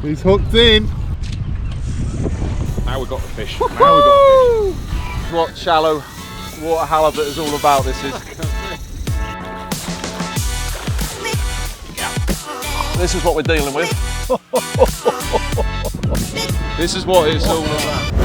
He's hooked in. Now we've got the fish. Now we've got the fish. This is what shallow water halibut is all about. This is. This is what we're dealing with. This is what it's all about.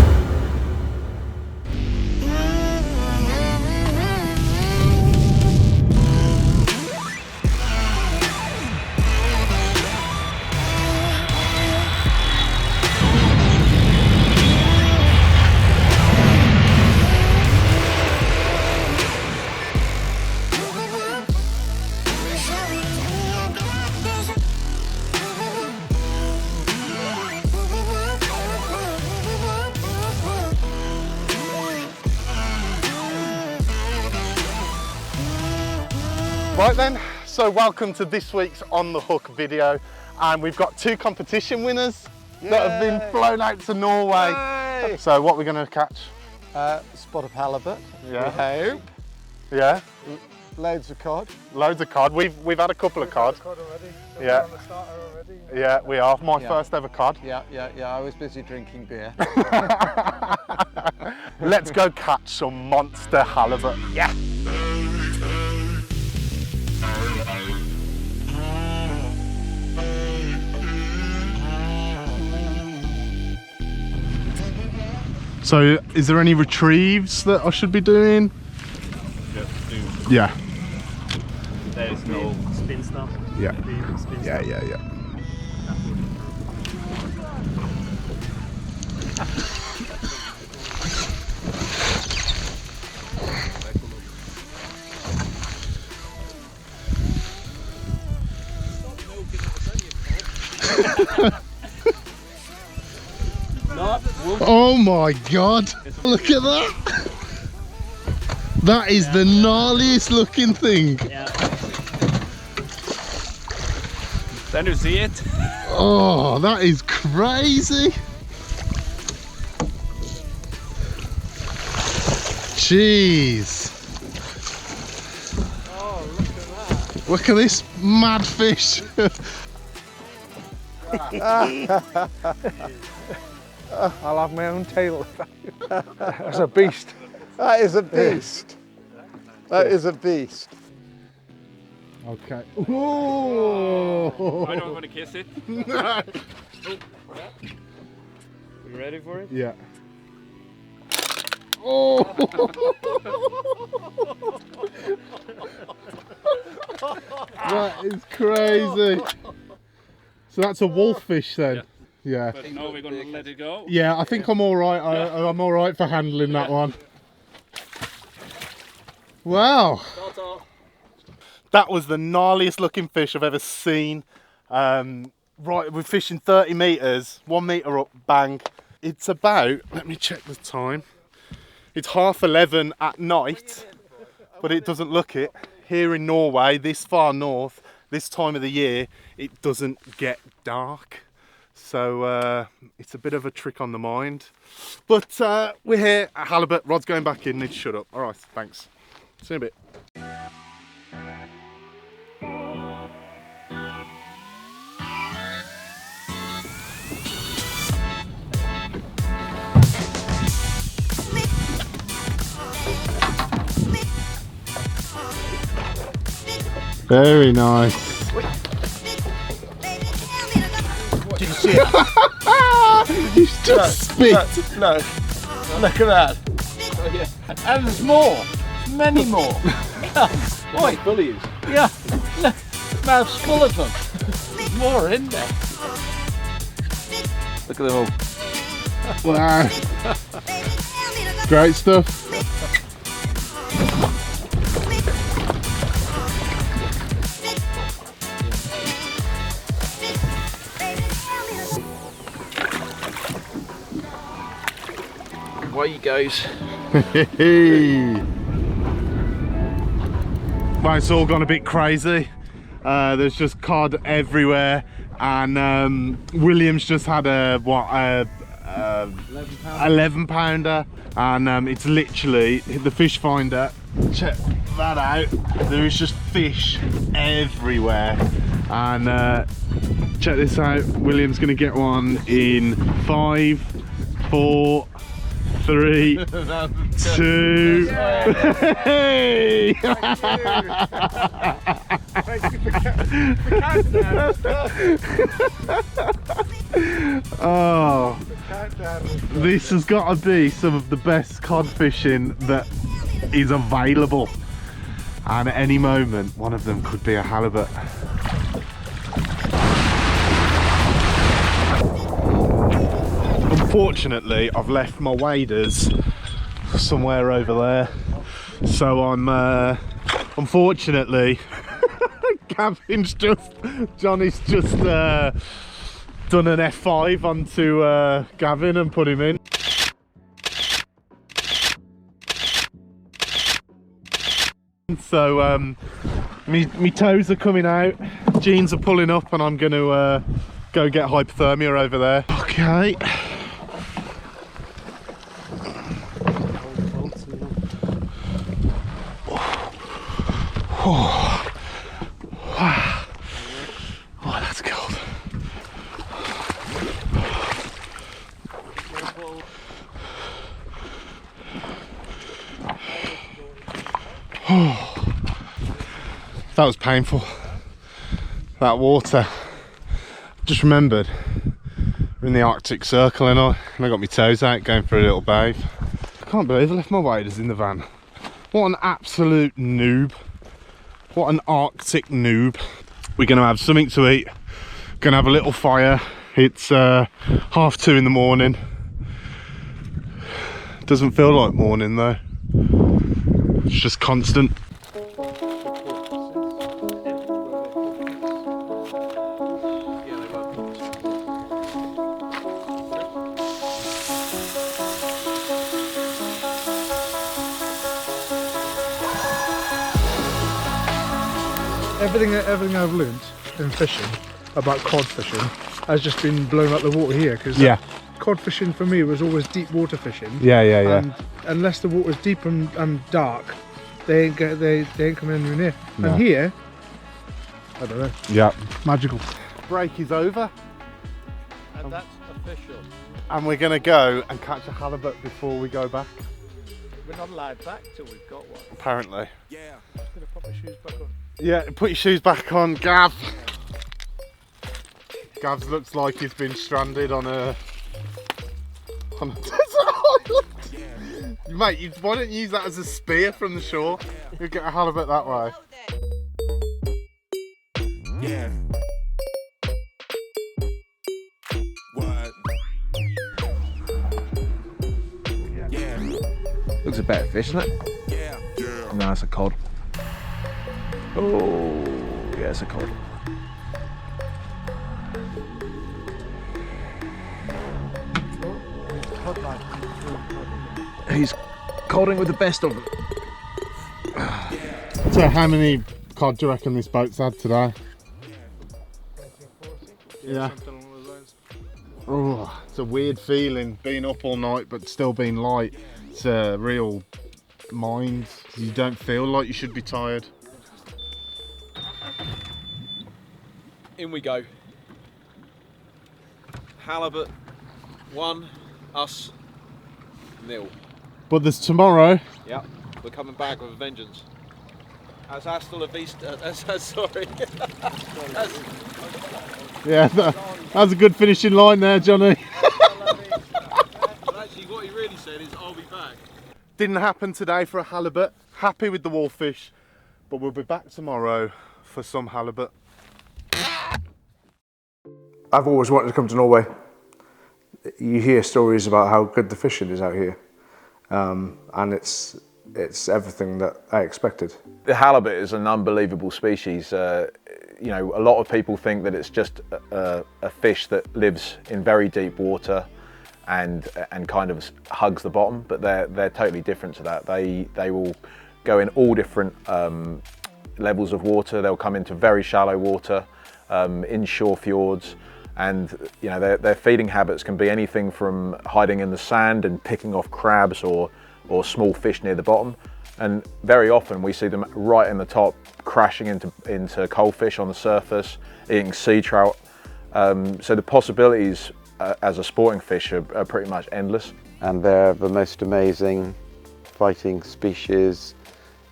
Right then, so welcome to this week's On The Hook video, and we've got two competition winners that have been flown out to Norway. Yay. So what we're going to catch? Spot of halibut, Yeah. we hope. Yeah. Loads of cod. Loads of cod. We've had a couple of cod. Already. Yeah. On the starter already. Yeah, we are. My Yeah. first ever cod. Yeah. I was busy drinking beer. Let's go catch some monster halibut. Yeah. So, is there any retrieves that I should be doing? Yeah. There's no spin stuff. Yeah. Spin Yeah, stuff. yeah, yeah. Oh my god! Look at that! That is the gnarliest looking thing. Yeah. Then you see it. Oh, that is crazy! Jeez! Oh, look at that. Look at this mad fish! I'll have my own tail. That's a beast. That is a beast. That is a beast. Okay. Ooh. I don't want to kiss it. No. You ready for it? Yeah. Oh. That is crazy. So that's a wolffish then? Yeah. But now we're going to let it go. Yeah, I think I'm all right. I'm all right for handling that one. Wow. That was the gnarliest looking fish I've ever seen. Right, we're fishing 30 metres, 1 metre up, bang. It's about, let me check the time. It's 11:30 at night, but it doesn't look it. Here in Norway, this far north, this time of the year, it doesn't get dark. So it's a bit of a trick on the mind. But we're here at Halibut. Rod's going back in, need to shut up. All right, thanks. See you in a bit. Very nice. Did you see it? He's just spit. No. Look at that. Oh, yeah. And there's more. Many more. Boy, Bullies. yeah. Look, mouth's full of them. There's more in there. Look at them all. Wow. Great stuff. Away he goes. Well, it's all gone a bit crazy. There's just cod everywhere, and William's just had a 11 pounder, and it's literally the fish finder. Check that out. There is just fish everywhere, And check this out, William's gonna get one in 5, 4, 3, 2. Hey! Oh, this has got to be some of the best cod fishing that is available, and at any moment one of them could be a halibut. Unfortunately, I've left my waders somewhere over there, so I'm unfortunately Johnny's just done an F5 onto Gavin and put him in. So me toes are coming out, jeans are pulling up, and I'm going to go get hypothermia over there. Okay. Oh, that's cold. Oh, that was painful. That water. Just remembered we're in the Arctic Circle and I got my toes out going for a little bathe. I can't believe I left my waders in the van. What an absolute noob. What an Arctic noob. We're going to have something to eat. Going to have a little fire. It's 2:30 in the morning. Doesn't feel like morning though. It's just constant. Everything I've learnt in fishing about cod fishing has just been blown out the water here, because cod fishing for me was always deep water fishing. And unless the water's deep and dark, they ain't coming anywhere near. No. And here, I don't know. Yeah. Magical. Break is over. And that's official. And we're gonna go and catch a halibut before we go back. We're not allowed back till we've got one. Apparently. Yeah. I'm just gonna put my shoes back on. Yeah, put your shoes back on, Gav. Gav looks like he's been stranded on a desert island. Yeah. Mate, why don't you use that as a spear from the shore? You'll get a halibut that way. Yeah. What? Yeah. Looks a better fish, doesn't it? Yeah. Yeah. No, it's a cod. Oh, yeah, it's a cod. He's codding with the best of them. So how many cod do you reckon this boat's had today? Yeah. Oh, it's a weird feeling being up all night but still being light. It's a real mind. You don't feel like you should be tired. In we go. Halibut 1, us 0. But there's tomorrow. Yep, we're coming back with a vengeance. As hasta la vista, sorry. Yeah, that's a good finishing line there, Johnny. But actually what he really said is, I'll be back. Didn't happen today for a halibut. Happy with the wallfish, but we'll be back tomorrow for some halibut. I've always wanted to come to Norway. You hear stories about how good the fishing is out here, and it's everything that I expected. The halibut is an unbelievable species. You know, a lot of people think that it's just a fish that lives in very deep water and kind of hugs the bottom, but they're totally different to that. They will go in all different levels of water. They'll come into very shallow water, inshore fjords, and you know their feeding habits can be anything from hiding in the sand and picking off crabs or small fish near the bottom. And very often we see them right in the top, crashing into coalfish on the surface, eating sea trout. So the possibilities as a sporting fish are pretty much endless. And they're the most amazing fighting species,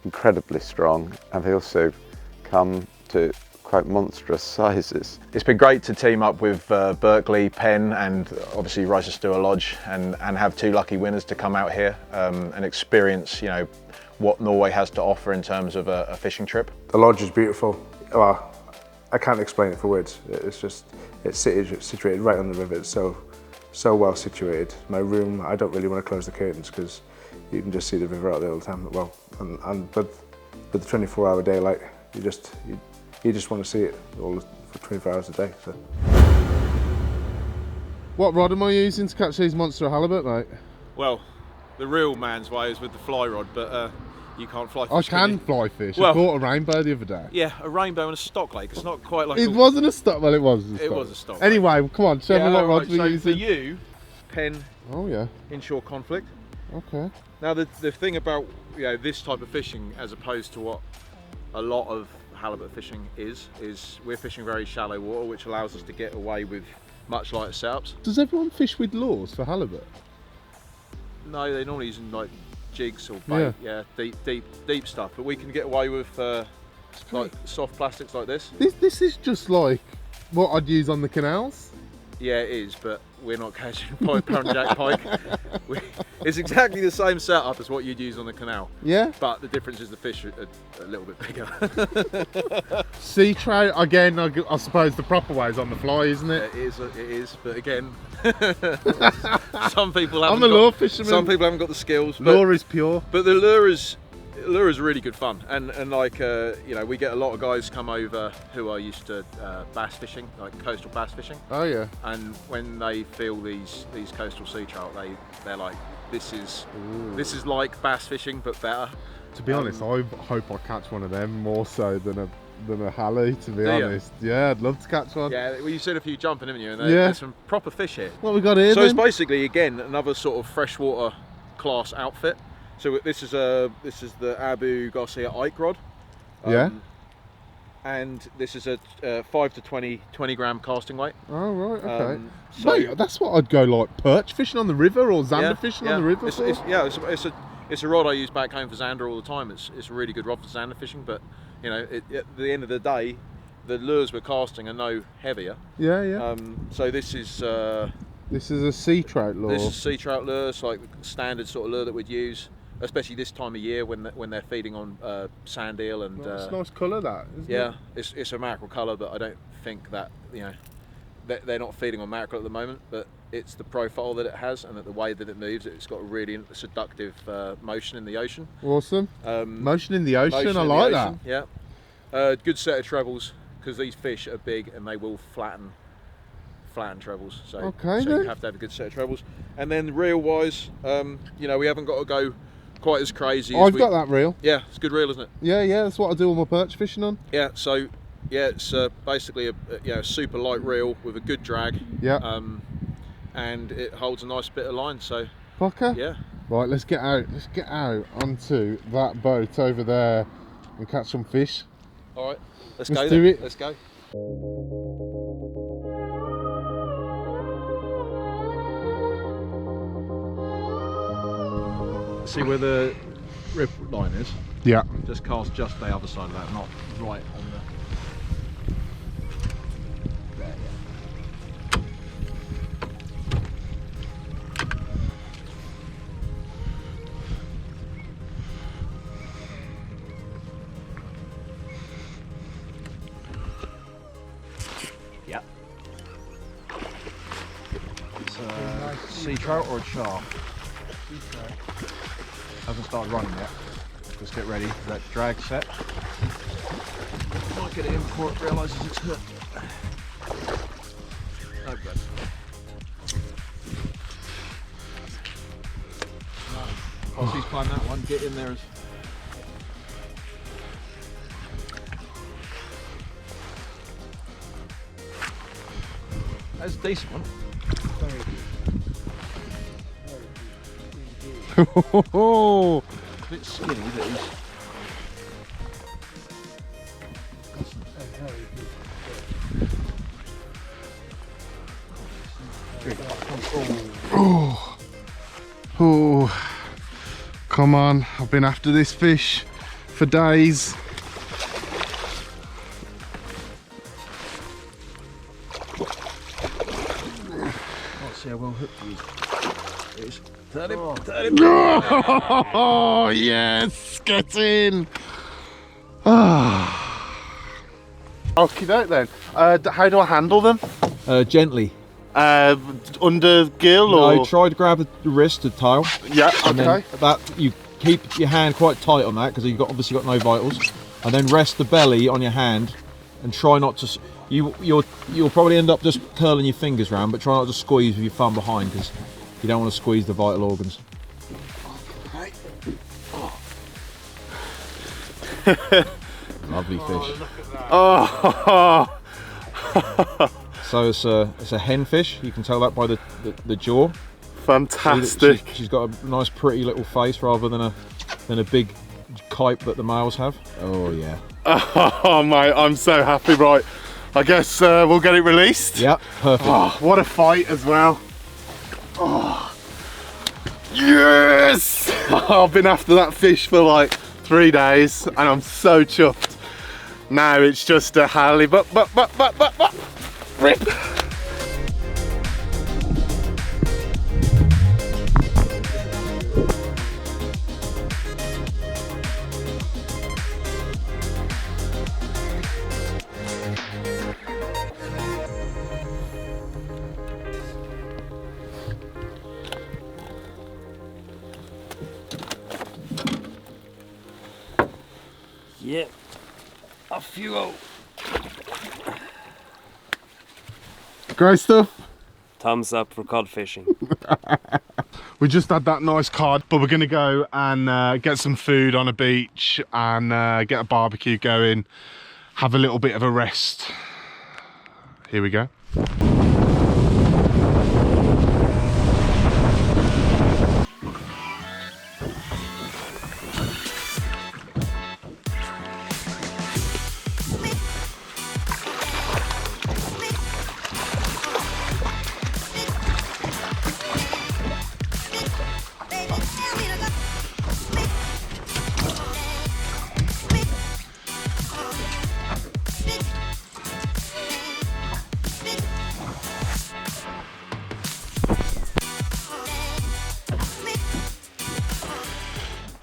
incredibly strong, and they also come to quite monstrous sizes. It's been great to team up with Berkeley, Penn, and obviously Rochester Lodge, and have 2 lucky winners to come out here and experience, you know, what Norway has to offer in terms of a fishing trip. The lodge is beautiful. Well, I can't explain it for words. It's just, it's situated right on the river. It's so well situated. My room, I don't really want to close the curtains because you can just see the river out there all the time. Well, and with the 24-hour daylight, you just want to see it all for 24 hours a day. So. What rod am I using to catch these monster halibut, mate? Well, the real man's way is with the fly rod, but you can't fly fish. I can fly fish. Well, I caught a rainbow the other day. Yeah, a rainbow and a stock lake. It's not quite like It wasn't a stock. Well, it was a stock. It was a stock. Anyway, come on, show me what rods we're so using. for you, Penn Oh yeah. inshore conflict. Okay. Now the thing about, you know, this type of fishing as opposed to what a lot of halibut fishing is we're fishing very shallow water, which allows us to get away with much lighter setups. Does everyone fish with lures for halibut? No, they're normally using like jigs or bait, yeah, deep stuff. But we can get away with like soft plastics like this. This is just like what I'd use on the canals. Yeah, it is, but we're not catching pound jack pike. It's exactly the same setup as what you'd use on the canal. Yeah. But the difference is the fish are a little bit bigger. Sea trout, again, I suppose the proper way is on the fly, isn't it? It is, but again, some people I'm haven't a lure fisherman. Some people haven't got the skills. Lure is pure. But the lure is really good fun, and like you know, we get a lot of guys come over who are used to bass fishing, like coastal bass fishing. Oh yeah. And when they feel these coastal sea trout, they're like, this is like bass fishing but better. To be honest, I hope I catch one of them more so than a hally. To be honest, yeah, I'd love to catch one. Yeah, well, you've seen a few jumping, haven't you? And there's some proper fish here. What we got here? So then? it's basically again another sort of freshwater class outfit. So this is the Abu Garcia Ike rod. Yeah. And this is a 5 to 20 gram casting weight. Oh right, okay. So Mate, that's what I'd go like perch fishing on the river or zander fishing on the river. It's a rod I use back home for zander all the time. It's a really good rod for zander fishing, but you know, at the end of the day, the lures we're casting are no heavier. Yeah, yeah. So this is a sea trout lure. This is sea trout lure. It's like the standard sort of lure that we'd use, especially this time of year when they're feeding on sand eel and. It's a nice colour, that, isn't it? Yeah, it's a mackerel colour, but I don't think that, you know, they're not feeding on mackerel at the moment. But it's the profile that it has and that the way that it moves. It's got a really seductive motion in the ocean. Awesome. Motion in the ocean. I like that. Yeah. Good set of trebles, because these fish are big and they will flatten trebles. So you have to have a good set of trebles. And then reel wise, you know, we haven't got to go quite as crazy. I've got that reel. Yeah, it's a good reel, isn't it? Yeah, yeah, that's what I do all my perch fishing on. Yeah, so yeah, it's basically a super light reel with a good drag. Yeah. And it holds a nice bit of line. So. Fucker. Yeah. Right, let's get out. Let's get out onto that boat over there and catch some fish. All right, let's do then. it. Let's go. See where the rib line is? Yeah. Just cast just the other side of that, not right on the... There, yeah. It's a sea trout or a char? Hasn't started running yet. Just get ready for that drag set. Might get it in before it realises it's hooked. No good. Posse's climb that one, get in there. That's a decent one. Oh, a bit skinny, but he's... Oh, come on. I've been after this fish for days. Let's see how well hooked he is. Turn him. Oh, yes, get in. Okie doke then. How do I handle them? Gently. Under gill or? No, try to grab the wrist, the tail. Yeah, And okay. then that you keep your hand quite tight on that because you've obviously got no vitals, and then rest the belly on your hand and try not to. You'll probably end up just curling your fingers round, but try not to squeeze with your thumb behind because you don't want to squeeze the vital organs. Lovely fish. Oh. So it's a hen fish. You can tell that by the jaw. Fantastic. She's got a nice, pretty little face rather than a big kite that the males have. Oh yeah. Oh mate, I'm so happy. Right, I guess we'll get it released. Yep, perfect. Oh, what a fight as well. Oh. Yes! I've been after that fish for like 3 days and I'm so chuffed. Now it's just a halibut, rip. Yep. Off you go. Great stuff. Thumbs up for cod fishing. We just had that nice cod, but we're gonna go and get some food on a beach and get a barbecue going, have a little bit of a rest. Here we go.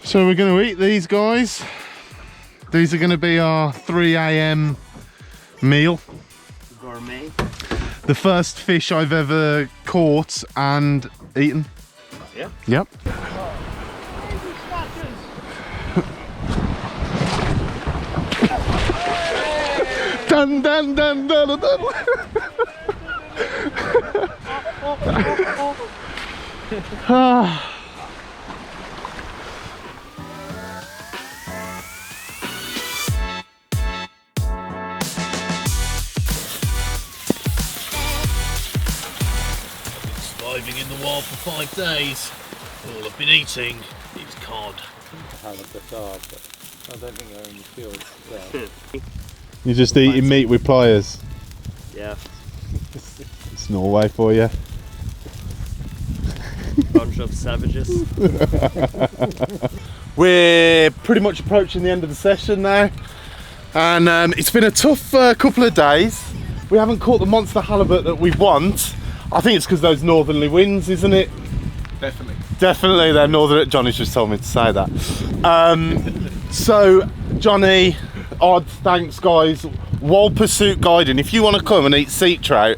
So we're going to eat these guys. These are going to be our 3 AM meal. Gourmet. The first fish I've ever caught and eaten. Yeah. Yep. Dun dun dun dun dun dun. Ah. Surviving in the wild for 5 days. All I've been eating is cod. Halibut are, but I don't think they're in the field. You're just eating meat with pliers. Yeah. It's Norway for you. Bunch of savages. We're pretty much approaching the end of the session now, and it's been a tough couple of days. We haven't caught the monster halibut that we want. I think it's because those northerly winds, isn't it? Definitely. Definitely, they're northern. Johnny's just told me to say that. So, Johnny, odd thanks, guys. Wild Pursuit Guiding. If you want to come and eat sea trout,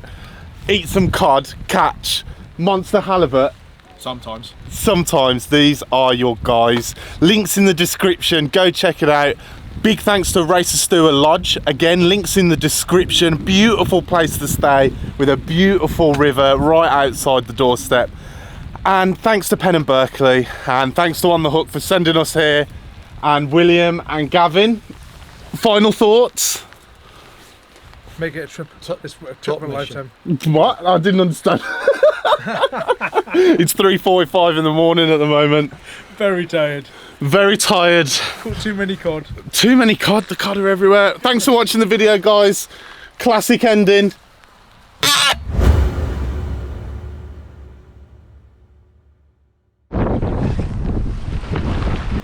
eat some cod, catch monster halibut. Sometimes these are your guys. Links in the description. Go check it out. Big thanks to Racer Stewart Lodge. Again, links in the description. Beautiful place to stay with a beautiful river right outside the doorstep. And thanks to Penn and Berkeley, and thanks to On the Hook for sending us here, and William and Gavin. Final thoughts? Make it a trip. It's a trip of a lifetime. What? I didn't understand. It's 3:45 in the morning at the moment. Very tired. Very tired. Caught too many cod. Too many cod. The cod are everywhere. Thanks for watching the video, guys. Classic ending.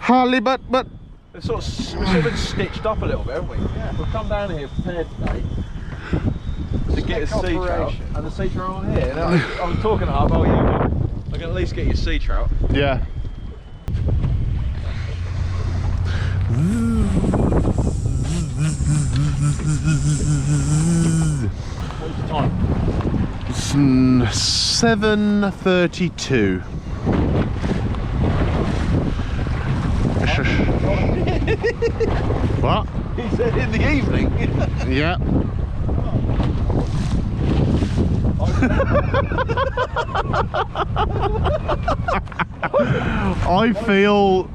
Halibut, but We've sort of been stitched up a little bit, haven't we? Yeah. We've come down here prepared today to get a sea trout, and the sea trout on here. Now, I was talking to Hub, oh yeah, I can at least get your sea trout. yeah. What's the time? It's 7:32. What? He said in the evening. Yeah.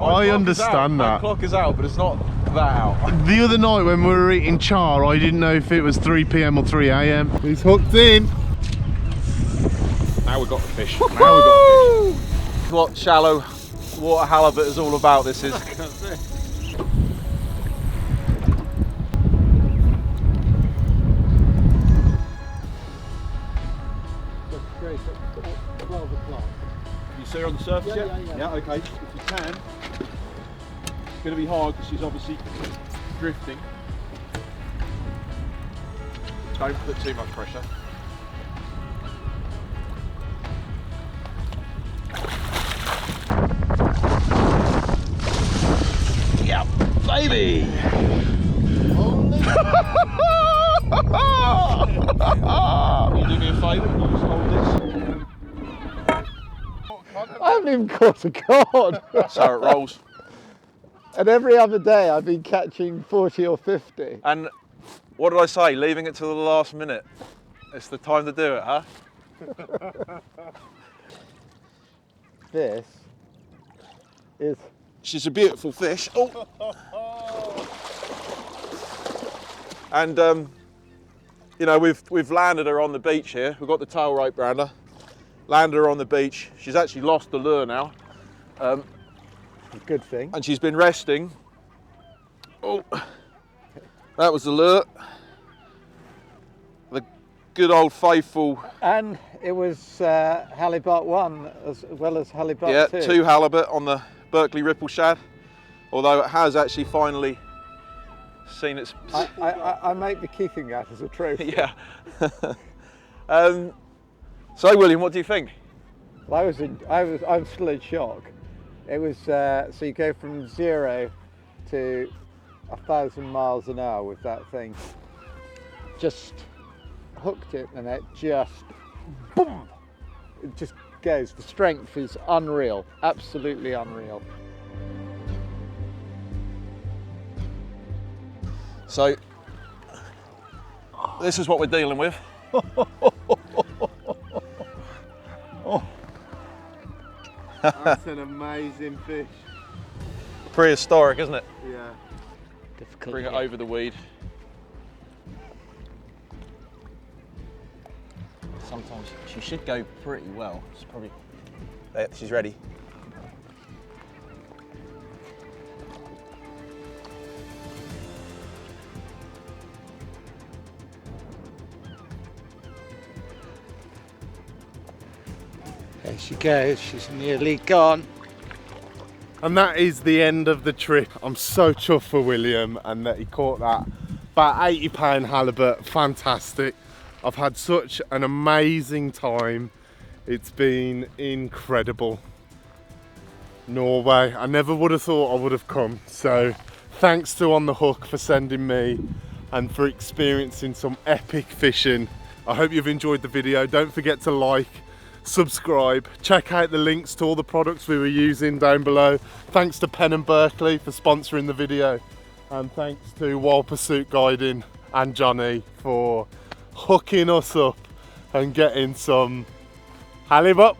I understand that. That clock is out, but it's not that out. The other night when we were eating char, I didn't know if it was 3 PM or 3 AM. He's hooked in. Now we've got the fish. Now we've got the fish. What shallow water halibut is all about, this is. You see her on the surface yet? Yeah, okay. If you can. It's going to be hard because she's obviously drifting. Don't put too much pressure. Yeah, baby! Can you do me a favour and just hold this? I haven't even caught a cod. That's how it rolls. And every other day I've been catching 40 or 50. And what did I say? Leaving it till the last minute. It's the time to do it, huh? This is... She's a beautiful fish. Oh. And you know, we've landed her on the beach here. We've got the tail rope round her. Landed her on the beach. She's actually lost the lure now. Good thing. And she's been resting. Oh, that was the lure. The good old faithful. And it was Halibut 1 as well as Halibut 2. Yeah, 2 halibut on the Berkeley ripple shad. Although it has actually finally seen its... I might be keeping that as a trophy. Yeah. So William, what do you think? Well, I'm still in shock. It was so you go from 0 to 1,000 miles an hour with that thing. Just hooked it and it just boom. It just goes. The strength is unreal, absolutely unreal. So this is what we're dealing with. That's an amazing fish. Prehistoric, isn't it? Yeah. Difficult. Bring it over the weed. Sometimes she should go pretty well. She's probably... There, she's ready. There she goes, she's nearly gone. And that is the end of the trip. I'm so chuffed for William and that he caught that about 80-pound halibut. Fantastic. I've had such an amazing time. It's been incredible. Norway, I never would have thought I would have come. So thanks to On The Hook for sending me and for experiencing some epic fishing. I hope you've enjoyed the video. Don't forget to like, subscribe, check out the links to all the products we were using down below. Thanks to Penn and Berkeley for sponsoring the video, and thanks to Wild Pursuit Guiding and Johnny for hooking us up and getting some halibut.